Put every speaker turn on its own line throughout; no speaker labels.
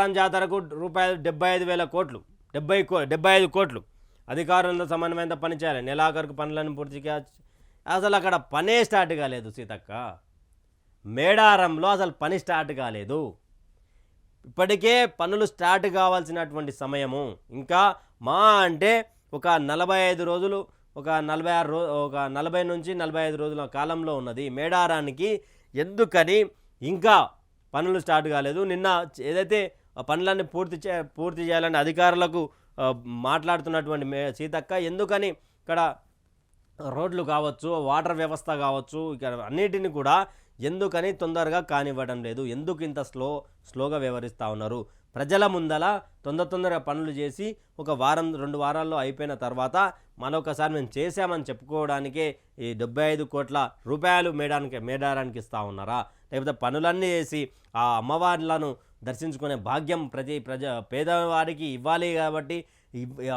మేడారం జాతరకు రూపాయలు 75,000 కోట్లు 75 కోట్లు అధికారులతో సమన్వయంతో పనిచేయాలి, నెలాఖరుకు పనులను పూర్తిగా. అసలు అక్కడ పనే స్టార్ట్ కాలేదు సీతక్క. మేడారంలో అసలు పని స్టార్ట్ కాలేదు. ఇప్పటికే పనులు స్టార్ట్ కావాల్సినటువంటి సమయము ఇంకా మా అంటే ఒక 45 రోజులు, ఒక 40 నుంచి 45 రోజుల కాలంలో ఉన్నది మేడారానికి. ఎందుకని ఇంకా పనులు స్టార్ట్ కాలేదు? నిన్న ఏదైతే పనులన్నీ పూర్తి చేయాలని అధికారులకు మాట్లాడుతున్నటువంటి సీతక్క, ఎందుకని ఇక్కడ రోడ్లు కావచ్చు, వాటర్ వ్యవస్థ కావచ్చు, ఇక్కడ అన్నిటిని కూడా ఎందుకని తొందరగా కానివ్వడం లేదు? ఎందుకు ఇంత స్లోగా వ్యవహరిస్తూ ఉన్నారు? ప్రజల ముందల తొందరగా పనులు చేసి ఒక వారం 2 వారాల్లో అయిపోయిన తర్వాత మరొకసారి మేము చేశామని చెప్పుకోవడానికే ఈ 75 కోట్ల రూపాయలు మేడారానికి ఇస్తూ ఉన్నారా? లేకపోతే పనులన్నీ చేసి ఆ అమ్మవార్లను దర్శించుకునే భాగ్యం పేదవారికి ఇవ్వాలి కాబట్టి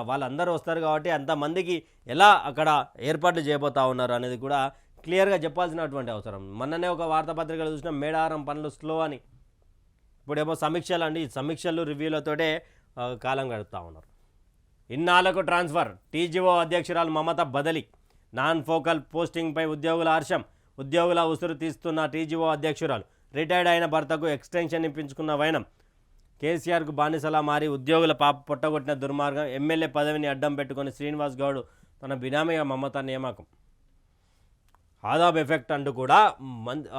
వాళ్ళందరూ వస్తారు కాబట్టి అంతమందికి ఎలా అక్కడ ఏర్పాట్లు చేయబోతూ ఉన్నారు అనేది కూడా క్లియర్గా చెప్పాల్సినటువంటి అవసరం. మొన్ననే ఒక వార్తాపత్రికలు చూసిన మేడారం పనులు స్లో అని. ఇప్పుడేమో సమీక్షలు అండి, సమీక్షలు రివ్యూలతోటే కాలం గడుపుతూ ఉన్నారు. ఇన్నాళ్లకు ట్రాన్స్ఫర్, టీజీఓ అధ్యక్షురాలు మమత బదిలీ, నాన్ ఫోకల్ పోస్టింగ్పై ఉద్యోగుల హర్షం. ఉద్యోగుల ఉసురు తీస్తున్న టీజీఓ అధ్యక్షురాలు, రిటైర్డ్ అయిన భర్తకు ఎక్స్టెన్షన్ ఇప్పించుకున్న వైనం. కేసీఆర్కు బానిసలా మారి ఉద్యోగుల పాప పొట్టగొట్టిన దుర్మార్గం. ఎమ్మెల్యే పదవిని అడ్డం పెట్టుకుని శ్రీనివాస్ గౌడ్ తన బినామీగా మమత నియామకం. ఆదాబ్ ఎఫెక్ట్ అంటూ కూడా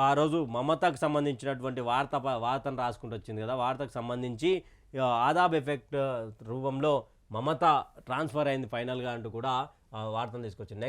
ఆ రోజు మమతకు సంబంధించినటువంటి వార్తను రాసుకుంటూ వచ్చింది కదా, వార్తకు సంబంధించి ఆదాబ్ ఎఫెక్ట్ రూపంలో మమత ట్రాన్స్ఫర్ అయింది ఫైనల్గా అంటూ కూడా వార్తను తీసుకొచ్చింది.